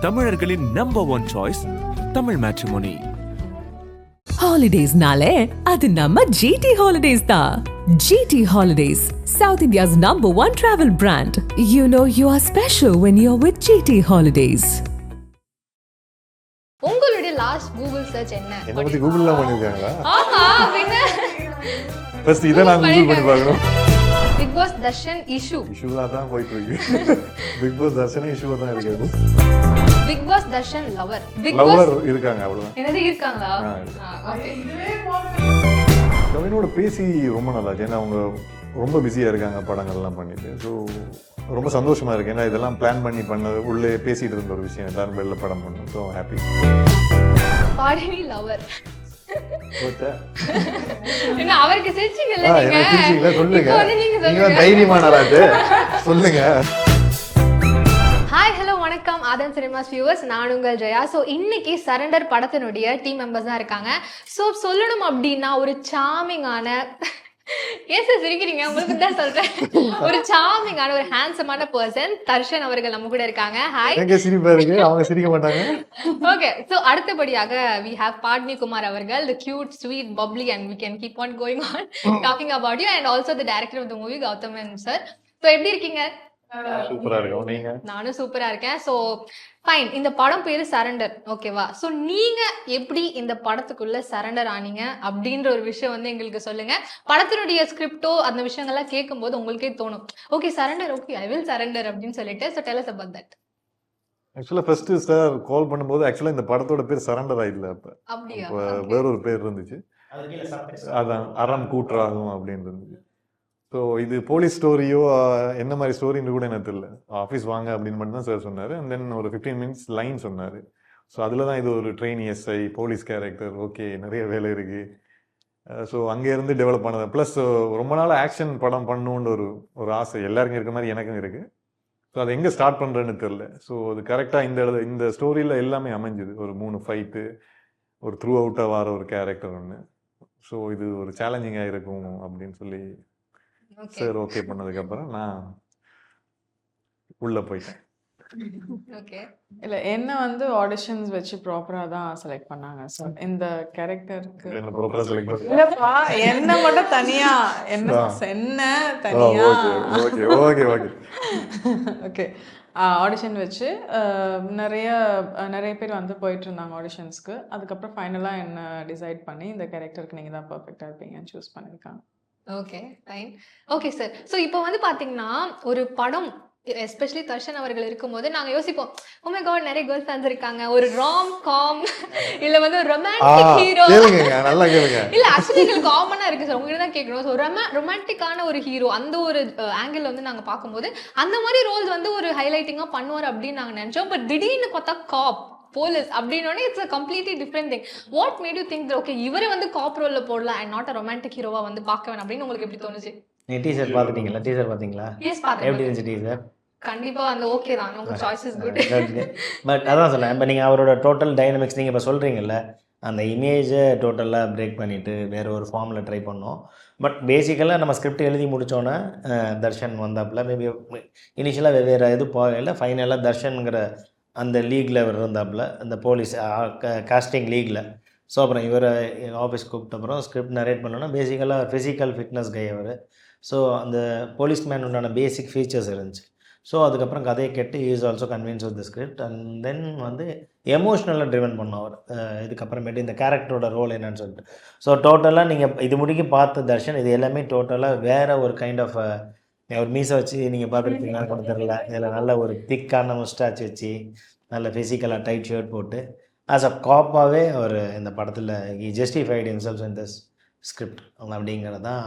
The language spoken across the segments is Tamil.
தமிழர்களின் number one choice Tamil matrimony. ஹாலிடேஸ்னாலே அது நம்ம GT Holidays தான். GT Holidays, South India's #1 travel brand. You know you are special when you're with GT Holidays. உங்களுடைய லாஸ்ட் கூகுள் சர்ச் என்ன? என்ன பத்தி கூகுள்லாம் பண்ணிருக்காங்களா? ஆமா, பின்ன ஃபர்ஸ்ட் இத நான் கூகுள் பண்ணி பார்க்கறோம். பிக் பாஸ் தர்ஷன் இஷ்யூவா தான் போயிட்டு இருக்கு. பிக் பாஸ் தர்ஷன் இஷ்யூவா தான் இருக்கு. பிக் பாஸ் தர்ஷன் லவர் இருக்காங்க அவ்வளவுதான். என்னது இருக்காங்களா? ஓகே. கவினோட பேசி ரொம்ப நல்லா இருக்கு. ஏன்னா அவங்க ரொம்ப பிஸியா இருக்காங்க படங்கள்லாம் பண்ணிட்டு. ஸோ ரொம்ப சந்தோஷமா இருக்கு. ஏன்னா இதெல்லாம் பிளான் பண்ணது உள்ளே பேசிட்டு இருந்த ஒரு விஷயம். எல்லாரும் வெளில படம் பண்ணோம். So happy. பாடினி லவர் என்ன அவருக்கு சிரிச்சீங்கல்ல நீங்க? எனக்கு சிரிச்சீங்களா? சொல்லுங்க. நீங்க தைரியமானாலாட்டு சொல்லுங்க. ஹாய் ஹலோ வணக்கம் ஆதன் சினிமாஸ் வியூவர்ஸ், நான் உங்கள் ஜெயா. ஸோ இன்னைக்கு சரண்டர் படத்தினுடைய டீம் மெம்பர்ஸ் தான் இருக்காங்க. ஸோ சொல்லணும் அப்படின்னா ஒரு சாமிங்கான ஏன் சார் சிரிக்கிறீங்க? உங்களுக்கு தான் சொல்றேன். ஒரு சாமிங்கான ஒரு ஹேண்ட்ஸமான பர்சன் தர்ஷன் அவர்கள் நம்ம கூட இருக்காங்க. ஹாய். எங்க சிரிப்பா இருக்கு, அவங்க சிரிக்க மாட்டாங்க. ஓகே, சோ அடுத்தபடியாக we have பாட்னி குமார் அவர்கள், the cute sweet bubbly and we can keep on going on talking about you, and also the director of the movie Gautam sir. So எப்படி இருக்கீங்க? சூப்பரா இருக்கோம். நீங்க? நானும் சூப்பரா இருக்கேன். So fine. இந்த படம் பேரு சரண்டர், ஓகேவா? சோ நீங்க எப்படி இந்த படத்துக்குள்ள சரண்டர் ஆனீங்க அப்படின்ற ஒரு விஷயம் வந்து எங்களுக்கு சொல்லுங்க. படத்தினுடைய ஸ்கிரிப்டோ அந்த விஷயங்கள்லாம் கேட்கும்போது உங்களுக்கே தோணும், okay surrender, okay I will surrender அப்படின்னு சொல்லிட்டு. So del us about that. ஆக்சுவலா ஃபர்ஸ்ட் சார் கால் பண்ணும்போது ஆக்சுவலா இந்த படத்தோட பேர் சரண்டர் ஆயிடல. அப்படியா? வேறொரு பேர் இருந்துச்சு. அதான் அறம் கூற்றாகும் அப்படின்னு இருந்துச்சு. ஸோ இது போலீஸ் ஸ்டோரியோ என்ன மாதிரி ஸ்டோரின்னு கூட எனக்கு தெரியல. ஆஃபீஸ் வாங்க அப்படின்னு மட்டும் தான் சார் சொன்னார். அண்ட் தென் ஒரு 15 minutes லைன் சொன்னார். ஸோ அதில் தான் இது ஒரு train SI police character, okay நிறைய வேலை இருக்குது. ஸோ அங்கேருந்து டெவலப் ஆனது. ப்ளஸ் ரொம்ப நாள் ஆக்ஷன் படம் பண்ணணுன்ற ஒரு ஆசை எல்லாருக்கும் இருக்க மாதிரி எனக்கும் இருக்குது. ஸோ அதை எங்கே ஸ்டார்ட் பண்ணுறேன்னு தெரில. ஸோ அது கரெக்டாக இந்த ஸ்டோரியில் எல்லாமே அமைஞ்சுது. ஒரு 3 ஃபைட்டு, ஒரு த்ரூ அவுட்டாக வர ஒரு கேரக்டர் ஒன்று. ஸோ இது ஒரு சேலஞ்சிங்காக இருக்கும் அப்படின்னு சொல்லி சார் ஓகே பண்ணதுக்கு அப்புறம் நான் உள்ள போயிட்டேன். ஓகே. இல்ல என்ன வந்து ஆடிஷன்ஸ் வச்சு ப்ராப்பரா தான் செலக்ட் பண்ணாங்க சார் இந்த கேரக்டருக்கு. என்ன ப்ராப்பரா செலக்ட் பண்ணி இல்லப்பா என்ன மட்டும் தனியா என்ன தனியா okay okay okay okay audition வச்சு நிறைய பேர் வந்து போயிட்டு இருந்தாங்க ஆடிஷன்ஸ்க்கு. அதுக்கப்புறம் ஃபைனலாக என்ன டிசைட் பண்ணி இந்த கேரக்டருக்கு நீங்கள் தான் பர்ஃபெக்டாக இருப்பீங்கன்னு சூஸ் பண்ணியிருக்காங்க. Okay fine. Okay sir. So இப்போ வந்து பார்த்தீங்கன்னா ஒரு படம் எஸ்பெஷலி தர்ஷன் அவர்கள் இருக்கும்போது நாங்கள் யோசிப்போம், ஓ மை காட் நிறைய கேர்ள் ஃபேன்ஸ் இருக்காங்க, ஒரு ராம் காம் இல்லை வந்து ஒரு ரொமான்டிக் ஹீரோ. நல்லா கேளுங்க. இல்லை ஆக்சுவலி எங்களுக்கு காமனாக இருக்குது சார், உங்ககிட்ட தான் கேட்கணும். ஸோ ரொமான்டிக்கான ஒரு ஹீரோ அந்த ஒரு ஆங்கிள் வந்து நாங்கள் பார்க்கும்போது அந்த மாதிரி ரோல்ஸ் வந்து ஒரு ஹைலைட்டிங்காக பண்ணுவார் அப்படின்னு நாங்கள் நினச்சோம். பட் திடீர்னு பார்த்தா காப் போலீஸ் அப்படின்னோடனே it's a completely different thing. What made you think that okay இவரே வந்து காப் ரோல்ல போடலாம் and not a romantic ஹீரோவா வந்து பார்க்க வேணாம் அப்படின்னு உங்களுக்கு எப்படி தோணுச்சு? நீ டீசர் பாத்துட்டீங்களா? டீசர் பாத்தீங்களா? எஸ் பார்த்தேன். எப்படி இருந்துச்சு டீசர்? கண்டிப்பா அந்த ஓகே தான், உங்க சாய்ஸ் இஸ் குட். பட் அதான் சொல்றேன், இப்போ நீங்க அவரோட டோட்டல் டைனமிக்ஸ் நீங்க இப்போ சொல்றீங்கல்ல, அந்த இமேஜை டோட்டலாக பிரேக் பண்ணிட்டு வேற ஒரு ஃபார்மில் ட்ரை பண்ணோம். பட் பேசிக்கலாக நம்ம ஸ்கிரிப்ட் எழுதி முடித்தோன்னே தர்ஷன் வந்தாப்புல மேபி இனிஷியலாக வேறு எதுவும் போகல. ஃபைனலாக தர்ஷனுங்கிற அந்த லீக்கில் இவர் இருந்தாப்புல, அந்த போலீஸ் காஸ்டிங் லீக்கில். ஸோ அப்புறம் இவர் ஆஃபீஸ் கூப்பிட்ட அப்புறம் ஸ்கிரிப்ட் நரேட் பண்ணோன்னா பேசிக்கலாக ஃபிசிக்கல் ஃபிட்னஸ் கை அவர். ஸோ அந்த போலீஸ்மேன் உண்டான பேசிக் ஃபீச்சர்ஸ் இருந்துச்சு. ஸோ அதுக்கப்புறம் கதையை கேட்டு is also convince with the script. And then வந்து எமோஷ்னலாக ட்ரிவன் பண்ணோம் அவர். இதுக்கப்புறமேட்டு இந்த கேரக்டரோட ரோல் என்னன்னு சொல்லிட்டு. ஸோ டோட்டலாக நீங்கள் இது முடிக்க பார்த்த தர்ஷன் இது எல்லாமே டோட்டலாக வேறு ஒரு கைண்ட் ஆஃப் ஒரு மீசை வச்சு நீங்கள் பார்த்துருப்பீங்கன்னு கூட தெரியல. இதில் நல்ல ஒரு திக்கான முஸ்டாச் வச்சு நல்ல ஃபிசிக்கலாக டைட் ஷர்ட் போட்டு ஆஸ் அ காப்பாகவே அவர் இந்த படத்தில் justified himself in this script அப்படிங்கிறதான்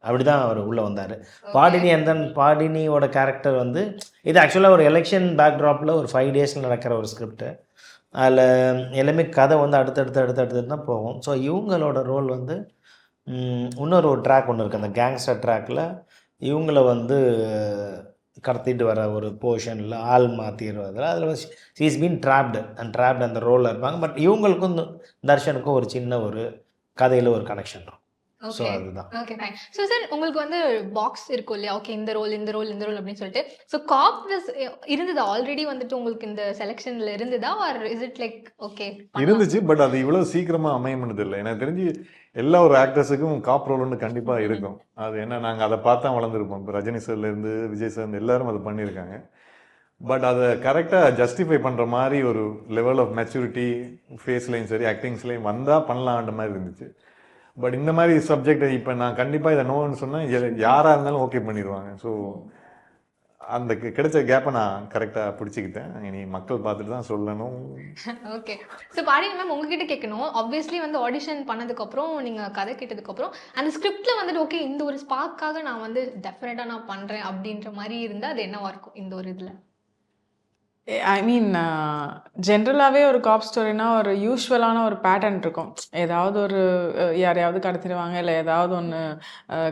அப்படி தான் அவர் உள்ளே வந்தார். பாடினி அண்ட் தென் பாடினியோட கேரக்டர் வந்து இது ஆக்சுவலாக ஒரு எலெக்ஷன் பேக்ட்ராப்பில் ஒரு 5 days நடக்கிற ஒரு ஸ்கிரிப்டு. அதில் எல்லாமே கதை வந்து அடுத்தடுத்து தான் போகும். ஸோ இவங்களோட ரோல் வந்து இன்னொரு ஒரு ட்ராக் ஒன்று இருக்குது, அந்த கேங்ஸ்டர் ட்ராக்கில் இவங்கள வந்து கடத்திட்டு வர ஒரு போர்ஷனில் ஆள் மாற்றிடுவதில் அதில் ஷீஸ் பீன் ட்ராப்டு அந்த ரோலில் இருப்பாங்க. பட் இவங்களுக்கும் தர்ஷனுக்கும் ஒரு சின்ன ஒரு கதையில் ஒரு கனெக்ஷன் இருக்கும். ஸோ ஓகே அதுதான். Okay fine. ஸோ சார் உங்களுக்கு வந்து பாக்ஸ் இருக்கும் இல்லையா? ஓகே இந்த ரோல் இந்த ரோல் இந்த ரோல் அப்படின்னு சொல்லிட்டு ஸோ காப்னஸ் இருந்ததா ஆல்ரெடி வந்துட்டு உங்களுக்கு இந்த செலெக்ஷன்ல இருந்ததா or is it like okay இருந்துச்சு. பட் அது இவ்வளவு சீக்கிரமா அமையணுது இல்லை. எனக்கு தெரிஞ்சு எல்லா ஒரு ஆக்டர்ஸுக்கும் காப் ரோல்னு கண்டிப்பா இருக்கும். அது என்ன, நாங்க அதை பார்த்தா வளர்ந்துருப்போம். இப்போ ரஜினி சார்ல இருந்து விஜய் சார் எல்லாரும் அதை பண்ணியிருக்காங்க. பட் அதை கரெக்டாக ஜஸ்டிஃபை பண்ணுற மாதிரி ஒரு லெவல் ஆஃப் மெச்சூரிட்டி ஃபேஸ்லையும் சரி ஆக்டிங்ஸ்லையும் வந்தால் பண்ணலான்ற மாதிரி இருந்துச்சு. பட் இந்த மாதிரி சப்ஜெக்ட் இப்போ நான் கண்டிப்பாக இதை நோன்னு சொன்னால் யாராக இருந்தாலும் ஓகே பண்ணிடுவாங்க. ஸோ அந்த கிடைச்ச கேப்பை நான் கரெக்டாக பிடிச்சிக்கிட்டேன். இனி மக்கள் பார்த்துட்டு தான் சொல்லணும். ஓகே. ஸோ பாடிங்க மேம் உங்ககிட்ட கேட்கணும். ஆப்வியஸ்லி வந்து ஆடிஷன் பண்ணதுக்கப்புறம் நீங்கள் கதை கேட்டதுக்கப்புறம் அந்த ஸ்கிரிப்டில் வந்துட்டு ஓகே இந்த ஒரு ஸ்பார்க்காக நான் வந்து டெஃபினட்டாக நான் பண்ணுறேன் அப்படின்ற மாதிரி இருந்தால் அது என்னவா இருக்கும் இந்த ஒரு இதில்? ஐ மீன் ஜென்ரலாகவே ஒரு காப் ஸ்டோரினா ஒரு யூஸ்வலான ஒரு பேட்டர்ன் இருக்கும். ஏதாவது ஒரு யாரையாவது கடத்திடுவாங்க, இல்லை ஏதாவது ஒன்று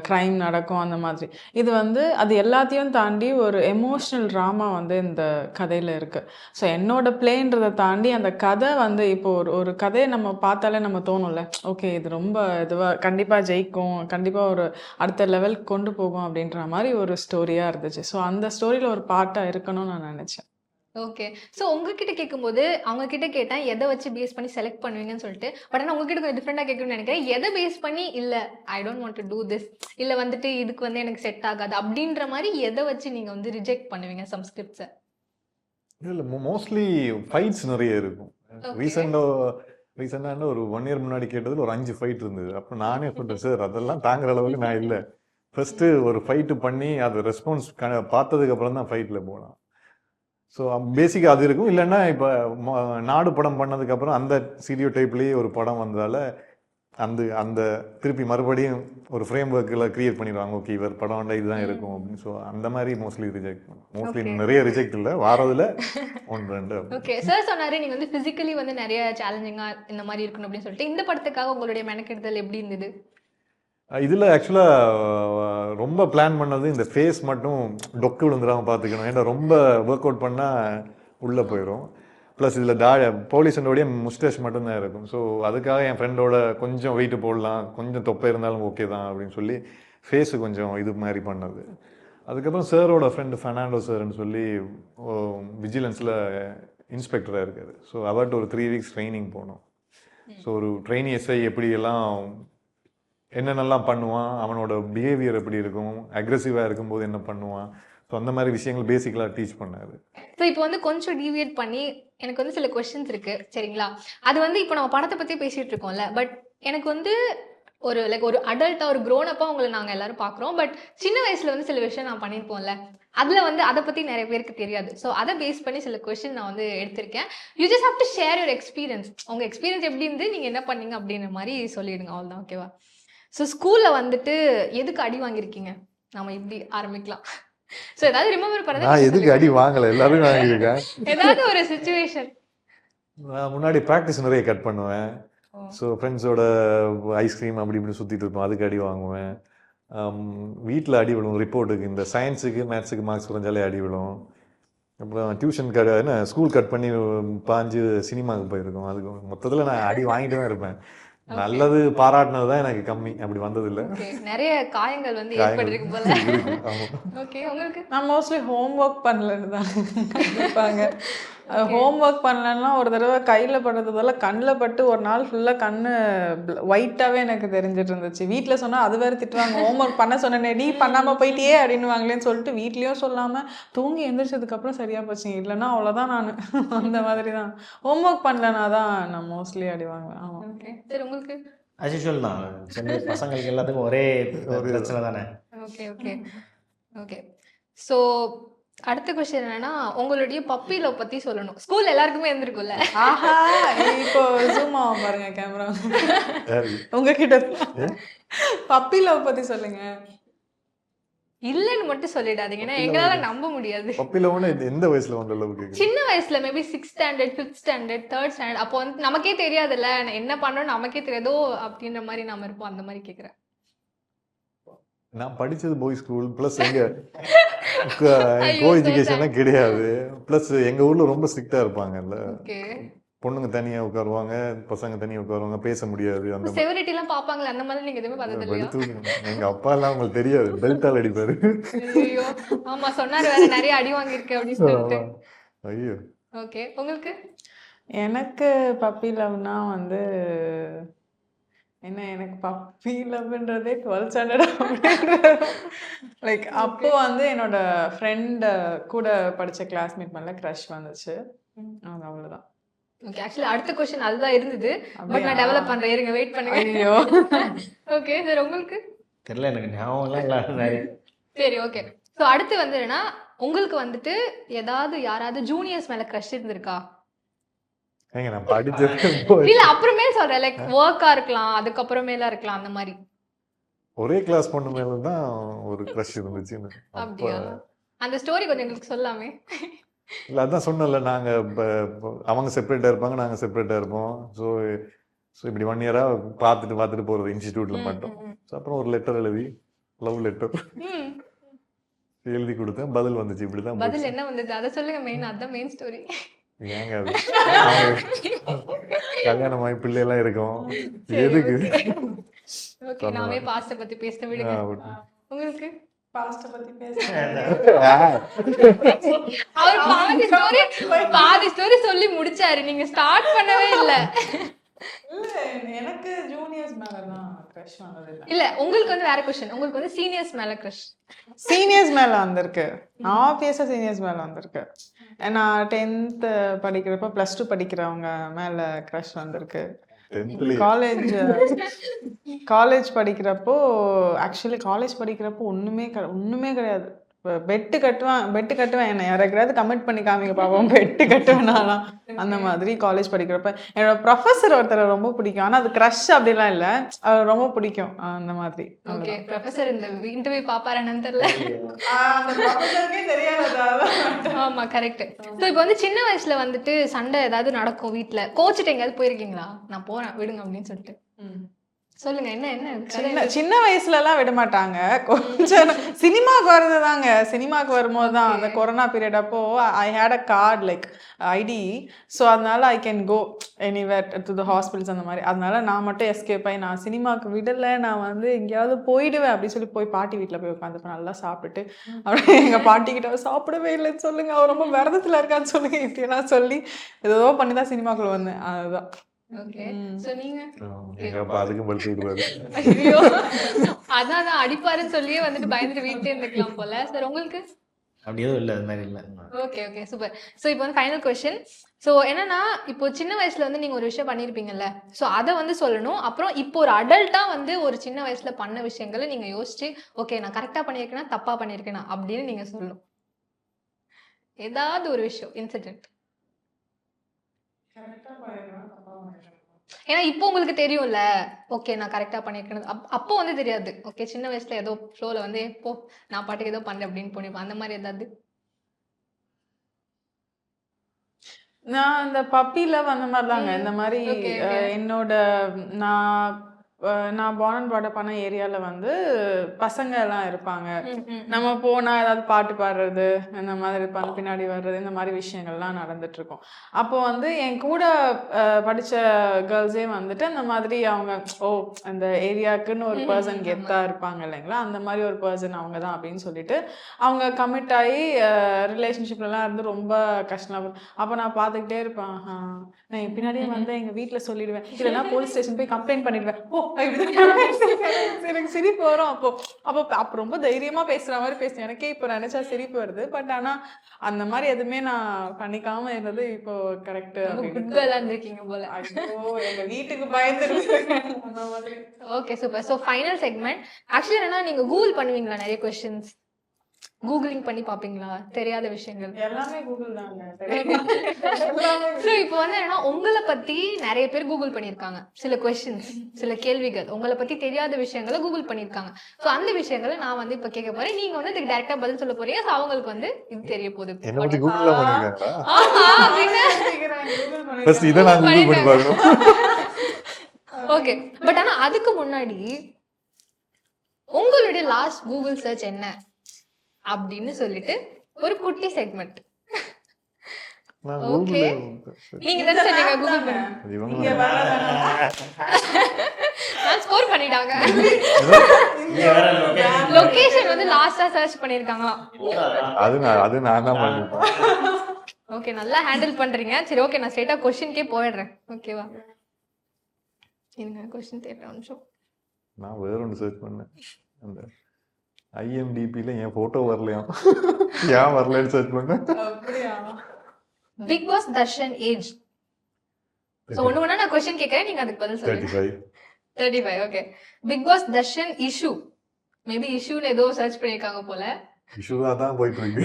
க்ரைம் நடக்கும் அந்த மாதிரி. இது வந்து அது எல்லாத்தையும் தாண்டி ஒரு எமோஷ்னல் ட்ராமா வந்து இந்த கதையில் இருக்குது. ஸோ என்னோட பிளேன்றதை தாண்டி அந்த கதை வந்து இப்போ ஒரு கதையை நம்ம பார்த்தாலே நம்ம தோணும்ல, ஓகே இது ரொம்ப இதுவாக கண்டிப்பாக ஜெயிக்கும், கண்டிப்பாக ஒரு அடுத்த லெவலுக்கு கொண்டு போகும் அப்படின்ற மாதிரி ஒரு ஸ்டோரியாக இருந்துச்சு. ஸோ அந்த ஸ்டோரியில் ஒரு பார்ட்டாக இருக்கணும்னு நான் நினச்சேன். ஓகே. ஸோ உங்ககிட்ட கேட்கும்போது அவங்க கிட்ட கேட்டேன் எதை வச்சு பேஸ் பண்ணி செலக்ட் பண்ணுவீங்கன்னு சொல்லிட்டு. பட் ஆனால் உங்ககிட்ட கொஞ்சம் டிஃப்ரெண்டாக கேட்கணும்னு நினைக்கிறேன். எதை பேஸ் பண்ணி இல்லை I don't want to do this, இல்லை வந்துட்டு இதுக்கு வந்து எனக்கு செட் ஆகாது அப்படின்ற மாதிரி எதை வச்சு நீங்கள் வந்து ரிஜெக்ட் பண்ணுவீங்க சம் ஸ்கிரிப்ட்ஸை? இல்லை மோஸ்ட்லி ஃபைட்ஸ் நிறைய இருக்கும். ரீசெண்டாக ஒரு 1 இயர் முன்னாடி கேட்டதில் ஒரு 5 ஃபைட் இருந்தது. அப்போ நானே சொல்கிறேன் சார் அதெல்லாம் தாங்குற அளவுக்கு நான் இல்லை. ஃபஸ்ட்டு ஒரு ஃபைட்டு பண்ணி அது ரெஸ்பான்ஸ் பார்த்ததுக்கு அப்புறம் தான் ஃபைட்டில் போகலாம். ஸோ பேசிக்காக அது இருக்கும். இல்லைன்னா இப்போ நாடு படம் பண்ணதுக்கப்புறம் அந்த சீரியோ டைப்லேயே ஒரு படம் வந்ததால் அந்த திருப்பி மறுபடியும் ஒரு ஃப்ரேம் ஒர்க்கில் க்ரியேட் பண்ணிடுவாங்க. ஓகே இவர் படம் இதுதான் இருக்கும் அப்படின்னு. ஸோ அந்த மாதிரி மோஸ்ட்லி ரிஜெக்ட் பண்ணும். மோஸ்ட்லி நிறைய ரிஜெக்ட் இல்லை, வாரதில் 1-2. ஓகே. சார் சொன்னாரு நீங்கள் வந்து ஃபிசிக்கலி வந்து நிறைய சேலஞ்சிங்காக இந்த மாதிரி இருக்கணும் அப்படின்னு சொல்லிட்டு. இந்த படத்துக்காக உங்களுடைய மெனக்கெடுதல் எப்படி இருந்தது? இதில் ஆக்சுவலாக ரொம்ப பிளான் பண்ணது இந்த ஃபேஸ் மட்டும் டொக்கு விழுந்துடாமல் பார்த்துக்கணும். ஏன்னா ரொம்ப ஒர்க் அவுட் பண்ணால் உள்ளே போயிடும். ப்ளஸ் இதில் போலீஸோடைய முஸ்டேஷ் மட்டும்தான் இருக்கும். ஸோ அதுக்காக என் ஃப்ரெண்டோட கொஞ்சம் வெயிட்டு போடலாம், கொஞ்சம் தொப்பை இருந்தாலும் ஓகே தான் அப்படின்னு சொல்லி ஃபேஸு கொஞ்சம் இது மாதிரி பண்ணது. அதுக்கப்புறம் சாரோட ஃப்ரெண்டு ஃபெர்னாண்டோ சார்ன்னு சொல்லி விஜிலன்ஸில் இன்ஸ்பெக்டராக இருக்கார். ஸோ அவர்கிட்ட ஒரு 3 வீக்ஸ் ட்ரைனிங் போனோம். ஸோ ஒரு ட்ரெயினி எஸ்ஐ எப்படியெல்லாம் என்னென்னலாம் பண்ணுவான், அவனோட பிஹேவியர் எப்படி இருக்கும், அக்ரெசிவாக இருக்கும்போது என்ன பண்ணுவான், ஸோ அந்த மாதிரி விஷயங்கள் பேசிக்கலாக டீச் பண்ணாரு. ஸோ இப்போ வந்து கொஞ்சம் டீவியேட் பண்ணி எனக்கு வந்து சில கொஸ்டின்ஸ் இருக்கு சரிங்களா? அது வந்து இப்போ நம்ம படத்தை பற்றி பேசிகிட்டு இருக்கோம்ல, பட் எனக்கு வந்து ஒரு ஒரு அடல்ட்டாக ஒரு க்ரோனப்பாக உங்களை நாங்கள் எல்லாரும் பார்க்குறோம். பட் சின்ன வயசில் வந்து சில விஷயம் நான் பண்ணியிருப்போம்ல, அதில் வந்து அதை பற்றி நிறைய பேருக்கு தெரியாது. ஸோ அதை பேஸ் பண்ணி சில கொஸ்டின் நான் வந்து எடுத்திருக்கேன். You just have to share your experience. உங்கள் எக்ஸ்பீரியன்ஸ் எப்படி இருந்து நீங்கள் என்ன பண்ணீங்க அப்படின்ற மாதிரி சொல்லிடுங்க, அவ்வளோதான். ஓகேவா? ஸோ ஸ்கூலில் வந்துட்டு எதுக்கு அடி வாங்கியிருக்கீங்க? நம்ம இப்படி ஆரம்பிக்கலாம். ஸோ ஏதாவது ரிமெம்பர் பண்ணது? நான் எதுக்கு அடி வாங்கலை, எல்லாரும் வாங்கியிருக்கேன். ஏதாவது ஒரு சிச்சுவேஷன்? நான் முன்னாடி ப்ராக்டிஸ் நிறைய கட் பண்ணுவேன். ஸோ ஃப்ரெண்ட்ஸோட ஐஸ்கிரீம் அப்படி இப்படி சுற்றிட்டு இருப்போம், அதுக்கு அடி வாங்குவேன். வீட்டில் அடி விழும். ரிப்போர்ட்டுக்கு இந்த சயின்ஸுக்கு மேத்ஸுக்கு மார்க்ஸ் குறைஞ்சாலே அடி விழும். அப்புறம் டியூஷன் ஸ்கூல் கட் பண்ணி பாஞ்சு சினிமாவுக்கு போயிருக்கோம். அதுக்கு மொத்தத்தில் நான் அடி வாங்கிட்டு தான் இருப்பேன். நல்லது பாராட்டினது தான் எனக்கு கம்மி, அப்படி வந்ததில்லை. நிறைய காயங்கள் வந்து ஏற்பட்டிருக்கு போல. ஓகே. உங்களுக்கு? நான் மோஸ்ட்லி ஹோம் ஒர்க் பண்ணலன்னு தான் கேட்பாங்க. ஹோம் ஒர்க் பண்ணலன்னா ஒரு தடவை கையில் படுறதுல கண்ணில் பட்டு ஒரு நாள் ஃபுல்லாக கண் ஒயிட்டாகவே எனக்கு தெரிஞ்சிட்டு இருந்துச்சு. வீட்டில் சொன்னால் அது வேறு திட்டுவாங்க, ஹோம் ஒர்க் பண்ண சொன்னேனே நீ பண்ணாமல் போயிட்டியே அப்படின்னுவாங்களேன்னு சொல்லிட்டு வீட்லேயும் சொல்லாமல் தூங்கி எந்திரிச்சதுக்கப்புறம் சரியாக போச்சுங்க. இல்லைன்னா அவ்வளோதான் நான் அந்த மாதிரி தான். ஹோம் ஒர்க் பண்ணலன்னா தான் நான் மோஸ்ட்லி அடி வாங்குவேன். ஆமாம். ஓகே. சரி உங்களுக்கு? ஆஸ் யூஷுவல் தான். சின்ன பசங்களுக்கு எல்லாத்துக்கும் ஒரே பிரச்சனை தானே. Okay okay okay. ஸோ அடுத்த கொஸ்டின் என்னன்னா, உங்களுடைய பப்பி லவ் பத்தி சொல்லணும். ஸ்கூல் எல்லாருக்குமே இருந்திருக்கும்ல. ஆஹா, இப்போ ஜூம் ஆகும் பாருங்க கேமரா உங்ககிட்ட. பப்பி லவ் பத்தி சொல்லுங்க. இல்லன்னு மட்டும் சொல்லிடாதீங்க, ஏன்னா எங்களால நம்ப முடியாது. பப்பி லவ்னா எந்த வயசுல வந்த லவ் கேக்குறீங்க? சின்ன வயசுல maybe 6th standard 5th standard 3rd standard. அப்போ வந்து நமக்கே தெரியாதுல்ல, என்ன பண்றோம் நமக்கே தெரியாதோ அப்படின்ற மாதிரி நாம இருப்போம். அந்த மாதிரி கேக்குறேன். நான் படிச்சது பாய் ஸ்கூல், ப்ளஸ் எங்க கோ எஜுகேஷன்லாம் கிடையாது. ப்ளஸ் எங்க ஊர்ல ரொம்ப ஸ்ட்ரிக்டா இருப்பாங்கல்ல. ஓகே. பொண்ணுங்க தனியா உட்காருவாங்க, பசங்க தனியா உட்காருவாங்க, பேச முடியாது. அந்த மாதிரி செவரிட்டி எல்லாம் பாப்பாங்களே அந்த மாதிரி நீங்க எதுவுமே பார்த்தது இல்லையா? வெளுத்து எங்க அப்பா எல்லாம் உங்களுக்கு தெரியாது, பெல்ட்டால் அடிப்பாரு. ஐயோ ஆமா சொன்னாரு வேற நிறைய அடி வாங்கியிருக்கு அப்படின்னு சொல்லிட்டு. ஐயோ ஓகே உங்களுக்கு? எனக்கு பப்பி லவ்னா வந்து எனக்கு பப்பி லவ்ன்றதே 12th ஸ்டாண்டர்ட் லைக் அப்போ வந்து என்னோட ஃப்ரெண்ட் கூட படிச்ச கிளாஸ்மேட் மேல க்ரஷ் வந்துச்சு. அது அவ்வளவுதான். ஓகே ஆக்சுவலி அடுத்த क्वेश्चन அதுதான் இருந்தது. பட் நான் டெவலப் பண்றேன், இருங்க வெயிட் பண்ணுங்க. ஐயோ ஓகே சார் உங்களுக்கு? தெரியல, எனக்கு ஞாபகம்லாம் இல்லை நிறைய. சரி ஓகே. ஸோ அடுத்து வந்து என்னன்னா, உங்களுக்கு வந்துட்டு ஏதாவது யாராவது ஜூனியர்ஸ் மேல க்ரஷ் இருந்திருக்கா? ஏங்க நான் படிச்சது இல்ல அப்புறமே சொல்றேன், லைக் ஒர்க்கா இருக்கலாம், அதுக்கப்புறமேல இருக்கலாம், அந்த மாதிரி. ஒரே கிளாஸ் பொண்ணு மேல தான் ஒரு க்ரஷ் இருந்துச்சு எனக்கு. அப்ப அப்படியா? அந்த ஸ்டோரி கொஞ்சம் எங்களுக்கு சொல்லாமே. இல்ல அதான் சொன்னல, நாங்க அவங்க செப்பரேட்டா இருப்பாங்க, நாங்க செப்பரேட்டா இருப்போம். ஸோ இப்படி 1 இயரா பார்த்துட்டு போறது இன்ஸ்டிடியூட்ல மட்டும். ஸோ அப்புறம் ஒரு லெட்டர் எழுதி, லவ் லெட்டர் எழுதி கொடுத்தேன், பதில் வந்துச்சு. இப்படிதான் பதில் என்ன வந்தது அதை சொல்லுங்க. மெயின் அதான் மெயின் ஸ்டோரி. ஏங்க அது கல்யாணம் ஆகி பிள்ளை எல்லாம் இருக்கும், எதுக்கு? ஓகே நாமே பாஸ்ட பத்தி பேச விடுங்க. உங்களுக்கு? பாஸ்ட பத்தி பேசுறேன். அவர் பாதி ஸ்டோரி சொல்லி முடிச்சாரு, நீங்க ஸ்டார்ட் பண்ணவே இல்ல. இல்ல எனக்கு ஜூனியர்ஸ் மேல தான் க்ரஷ் வந்தது இல்ல. இல்ல உங்களுக்கு வந்து வேற क्वेश्चन. உங்களுக்கு வந்து சீனியர்ஸ் மேல க்ரஷ்? சீனியர்ஸ் மேல வந்திருக்கு, ஆப்வியஸா சீனியர்ஸ் மேல வந்திருக்கு. நான் 10th படிக்கிறப்ப +2 படிக்கிறவங்க மேல க்ரஷ் வந்திருக்கு. காலேஜ் படிக்கிறப்போ ஆக்சுவலி காலேஜ் படிக்கிறப்போ ஒண்ணுமே கிடையாது. பெட்டு கட்டுவேன் என்ன யாராவது கமெண்ட் பண்ணி காமிங்க பாப்போம். பெட்டு கட்டுவேன் நான்லாம். அந்த மாதிரி காலேஜ் படிக்கிறப்ப என்னோட ப்ரொஃபஸர் ஒருத்தரை ரொம்ப பிடிக்கும். ஆனா அது க்ரஷ் அப்படிலாம் இல்ல, அவர் ரொம்ப பிடிக்கும் அந்த மாதிரி. ஓகே ப்ரொஃபசர் இந்த இன்டர்வியூ பாப்பாரான்னு தெரியல. அந்த ப்ரொஃபஸருக்கே தெரியாதா? ஆமா கரெக்ட். ஸோ இப்போ வந்து சின்ன வயசுல வந்துட்டு சண்டை ஏதாவது நடக்கும் வீட்ல, கோச்சிட்டு எங்கேயாவது போயிருக்கீங்களா? நான் போறேன் விடுங்க அப்படின்னு சொல்லிட்டு சொல்லுங்க. என்ன சின்ன வயசுல எல்லாம் விட மாட்டாங்க. கொஞ்சம் சினிமாக்கு வர்றது தாங்க. சினிமாக்கு வரும்போது தான் அந்த கொரோனா பீரியட் அப்போ I had a card like ID. So அதனால I can go anywhere to the hospitals அந்த மாதிரி. அதனால நான் மட்டும் எஸ்கேப் ஆகி நான் சினிமாவுக்கு விடலை, நான் வந்து எங்கேயாவது போயிடுவேன் அப்படின்னு சொல்லி போய் பாட்டி வீட்டில் போய் உட்காந்துப்பேன். நல்லா சாப்பிட்டுட்டு அப்படியே எங்கள் பாட்டிக்கிட்ட சாப்பிடவே இல்லைன்னு சொல்லுங்க, அவர் ரொம்ப விரதத்தில் இருக்கான்னு சொல்லுங்க, இப்படியெல்லாம் சொல்லி ஏதோ பண்ணி தான் சினிமாக்குள்ள வந்தேன். அதுதான். ஓகே சோ நீங்க? எங்க அப்பா அதுக்கு படுத்து விடுவாரு. ஐயோ அதான் அடிப்பாருன்னு சொல்லியே வந்துட்டு பயந்துட்டு வீட்லயே இருந்துக்கலாம் போல. சார் உங்களுக்கு? அப்படி எதுவும் இல்லை, அது மாதிரி இல்லை. Okay okay super. ஸோ இப்போ வந்து ஃபைனல் கொஸ்டின். ஸோ என்னன்னா, இப்போ சின்ன வயசுல வந்து நீங்க ஒரு விஷயம் பண்ணியிருப்பீங்கல்ல, ஸோ அதை வந்து சொல்லணும். அப்புறம் இப்போ ஒரு அடல்ட்டா வந்து ஒரு சின்ன வயசுல பண்ண விஷயங்களை நீங்க யோசிச்சு ஓகே நான் கரெக்டா பண்ணியிருக்கேனா தப்பா பண்ணியிருக்கேனா அப்படின்னு நீங்க சொல்லணும். ஏதாவது ஒரு விஷயம் இன்சிடென்ட். ஏன்னா இப்போ உங்களுக்கு தெரியும்ல, ஓகே நான் கரெக்டா பண்ணிருக்கேன். அப்போ வந்து தெரியாது. ஓகே சின்ன வயசுல ஏதோ ஃப்ளோல வந்து போ நான் பாட்டுக்கு ஏதோ பண்ணேன் அப்படின்னு போனிப்பேன். அந்த மாதிரி ஏதாவது? நான் இந்த பப்பி லவ் அந்த மாதிரி தாங்க. இந்த மாதிரி என்னோட நான் பார்ன் அண்ட் ப்ராட் அப் ஆன ஏரியால வந்து பசங்க எல்லாம் இருப்பாங்க. நம்ம போனா ஏதாவது பாட்டு பாடுறது, இந்த மாதிரி பின்னாடி வர்றது, இந்த மாதிரி விஷயங்கள்லாம் நடந்துட்டு இருக்கும். அப்போ வந்து என் கூட படிச்ச கேர்ள்ஸே வந்துட்டு அந்த மாதிரி அவங்க அந்த ஏரியாவுக்குன்னு ஒரு பர்சன் கெத்தா இருப்பாங்க இல்லைங்களா, அந்த மாதிரி ஒரு பர்சன் அவங்க தான் அப்படின்னு சொல்லிட்டு அவங்க கமிட் ஆகி ரிலேஷன்ஷிப்லாம் இருந்து ரொம்ப கஷ்டம். அப்போ நான் பார்த்துக்கிட்டே இருப்பேன், நான் பின்னாடியே வந்து எங்க வீட்டில் சொல்லிடுவேன், இல்லைன்னா போலீஸ் ஸ்டேஷன் போய் கம்ப்ளைண்ட் பண்ணிடுவேன். எனக்கு சிரிப்பு வரும். அப்போ ரொம்ப தைரியமா பேசுற மாதிரி பேசுறேன். எனக்கே இப்போ நினைச்சா சிரிப்பு வருது. பட் ஆனா அந்த மாதிரி எதுவுமே நான் பண்ணிக்காம இருந்தது இப்போ கரெக்ட். இருந்திருக்கீங்க போல. எங்க வீட்டுக்கு பயந்துருக்கேன். Okay super. So final segment. Actually என்னன்னா, நீங்க கூகுள் பண்ணுவீங்களா? நிறைய கொஸ்டின்ஸ் கூகுளிங் பண்ணி பாப்பீங்களா? தெரியாத விஷயங்கள் எல்லாமே கூகுள் தாங்க. ஸோ இப்போ வந்து என்னன்னா, உங்களை பத்தி நிறைய பேர் கூகுள் பண்ணியிருக்காங்க. சில கொஸ்டின்ஸ், சில கேள்விகள் உங்களை பத்தி தெரியாத விஷயங்களை கூகுள் பண்ணியிருக்காங்க. ஸோ அந்த விஷயங்களை நான் வந்து இப்போ கேட்க போறேன். நீங்க வந்து இதுக்கு டைரக்டா பதில் சொல்ல போறீங்க. ஸோ அவங்களுக்கு வந்து இது தெரிய போகுது. என்ன பத்தி கூகுள்ல பண்ணிருக்காங்களா? ஃபர்ஸ்ட் இத நான் கூகுள் பண்ணி பார்க்கணும். ஓகே பட் ஆனா அதுக்கு முன்னாடி உங்களுடைய லாஸ்ட் கூகுள் சர்ச் என்ன அப்படின்னு சொல்லிட்டு ஒரு குட்டி செக்மெண்ட். நான் Okay. கூகுள் நீங்க தான் சொன்னீங்க கூகுள் பண்ணி. இவங்க இங்க வேற வேணாம். நான் ஸ்கோர் பண்ணிட்டாங்க. இங்க வேற location. லொகேஷன் வந்து லாஸ்டா சர்ச் பண்ணிருக்காங்களாம். அது நான் தான் பண்ணிருப்பேன். ஓகே, நல்லா ஹேண்டில் பண்றீங்க. சரி, ஓகே, நான் ஸ்ட்ரைட்டா क्वेश्चनக்கே போயிடுறேன். ஓகேவா? இருங்க, क्वेश्चन தேடுறேன் ஒரு நிமிஷம். நான் வேற ஒன்று சர்ச் பண்ணேன். அந்த ஐஎம்டிபியில் என் ஃபோட்டோ வரலையாம். ஏன் வரலன்னு சர்ச் பண்ணேன். அப்படியா? Bigg pass Darshan age. So ஒண்ணு ஒண்ணா நான் क्वेश्चन கேக்குறேன், நீங்க அதுக்கு பதில் சொல்லுங்க. 35. 35. Okay. Big pass Darshan issue. Maybe இஷ்யூன்னு ஏதோ சர்ச் பண்ணிருக்காங்க போல. இஷ்யூவாக தான் போயிட்டு இருக்கு.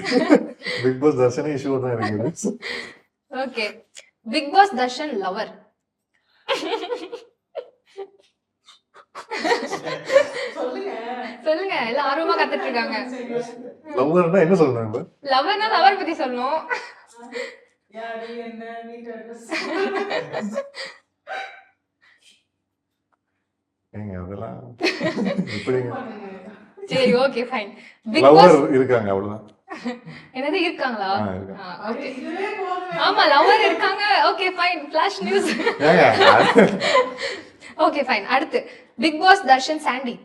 பிக் பாஸ் தர்ஷனே இஷ்யூவாக தான் இருக்குது. Okay. Big pass Darshan lover. சொல்லுங்க. சொல்லுங்க, எல்லாம் ஆர்வமா கத்துட்டு இருக்காங்க. லவ்வர்னா என்ன சொல்லணும் இப்போ? லவர்னா லவர் பத்தி சொல்லணும். யாரு என்ன வீட்டு அட்ரஸ்? ஏங்க அதெல்லாம் எப்படிங்க? சரி, okay, fine. Big lover boss இருக்காங்க அவ்வளவுதான். என்னது இருக்காங்களா? இருக்காங்க. ஓகே. இதுவே போதுமே. ஆமா, லவர் இருக்காங்க. Okay, fine. Flash news. ஏங்க ஓகே, ஃபைன். அடுத்து பிக் பாஸ் தர்ஷன் சாண்டி.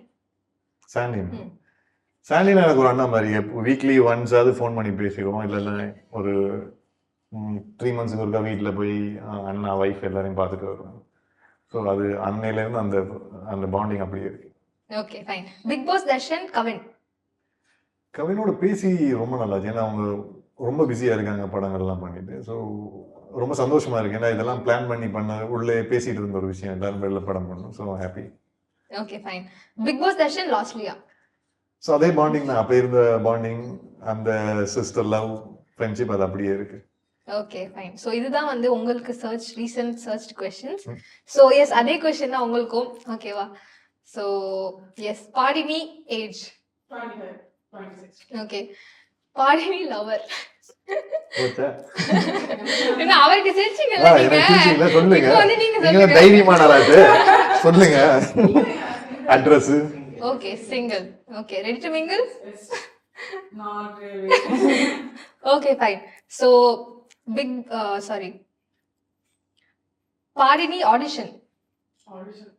சாண்டினா எனக்கு ஒரு அண்ணா மாதிரி வீக்லி ஒன்ஸ் ஆவது ஃபோன் பண்ணி பேசிடுவோம். இல்லைன்னா ஒரு 3 மந்த்ஸுக்கு ஒருக்கா வீட்டில் போய் அண்ணா ஒய்ஃப் எல்லாரையும் பார்த்துட்டு வருவேன். ஸோ அது அன்னையிலேருந்து அந்த அந்த பாண்டிங் அப்படியே இருக்கு. Okay, fine. Big pass Darshan Kavin. கவினோட பேசி ரொம்ப நல்லா இருக்கு. ஏன்னா அவங்க ரொம்ப பிஸியாக இருக்காங்க படங்கள்லாம் பண்ணிட்டு. ஸோ ரொம்ப சந்தோஷமா இருக்கு. ஏன்னா இதெல்லாம் பிளான் பண்ணி பண்ண உள்ளே பேசிட்டு இருந்த ஒரு விஷயம். எல்லாரும் வெளில படம் பண்ணணும். So happy. Okay, fine. Big pass Darshan Losliya. So அதே பாண்டிங் தான். அப்போ இருந்த பாண்டிங், அந்த சிஸ்டர் லவ், ஃப்ரெண்ட்ஷிப் அது அப்படியே இருக்கு. Okay, fine. ஸோ இதுதான் வந்து உங்களுக்கு recent search questions. So yes, அதே கொஸ்டின் தான் உங்களுக்கும். ஓகேவா? ஸோ எஸ், பாடினி ஏஜ். 25, 26. ஓகே. பாடினி லவர். போச்சா? என்ன அவருக்கு சிரிச்சீங்கல்ல எனக்கு நீங்க? சிரிச்சீங்களா? சொல்லுங்க. இப்போ வந்து நீங்க நீங்க சொல்லுங்க. தைரியமான ஆளாச்சு. சொல்லுங்க. Address. Okay, single. Okay, ready to mingle? Not really. Okay, fine. So Bigg sorry பாடினி audition. Audition.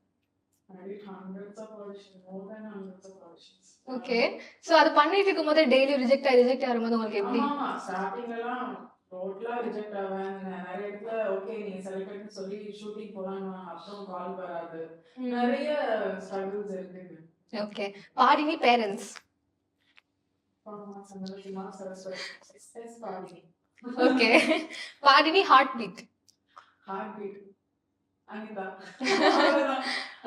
I did hundreds of auditions, more than hundreds of auditions. Okay. So அது பண்ணிட்டு இருக்கும்போது டெய்லி ரிஜெக்ட் ஆகும்போது உங்களுக்கு எப்படி? ஆமா, ஸ்டார்டிங்ல எல்லாம் டோட்டலா ரிஜெக்ட் ஆவேன். நிறைய இடத்துல ஓகே நீ செலிபிரேட் சொல்லி ஷூட்டிங் போறாங்க, அப்புறம் கால் வராது. நிறைய ஸ்ட்ரகிள்ஸ் இருக்கு. ஓகே. பாடினி பேரண்ட்ஸ். சந்திரசிமா சரஸ்வதி எஸ் பாடி ஓகே. பாடினி heart beat. Heart beat Anitha.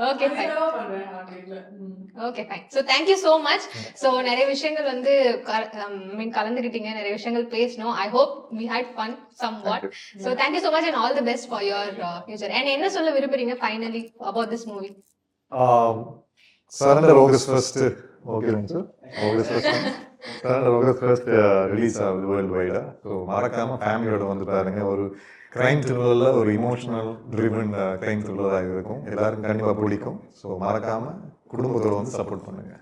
Okay, fine. அனிதாவா பண்றேன் ஹார்ட் பீட்ல. Okay, fine. So thank you so much. So நிறைய விஷயங்கள் வந்து கலந்துக்கிட்டீங்க, நிறைய விஷயங்கள் பேசணும். I hope we had fun somewhat. So thank you so much and all the best for your future. And என்ன சொல்ல விரும்புறீங்க finally about this movie? Surrender August 1 ஓகேங்க sir. August 1 surrender August 1 release ஆகுது வேர்ல்டு வைடா. ஸோ மறக்காம ஃபேமிலியோட வந்து பாருங்க. ஒரு கிரைம் த்ரில்லர்ல ஒரு இமோஷனல் ட்ரிவன் கிரைம் த்ரில்லராக இருக்கும். எல்லாருக்கும் கண்டிப்பாக பிடிக்கும். ஸோ மறக்காம குடும்பத்தோட வந்து சப்போர்ட் பண்ணுங்க.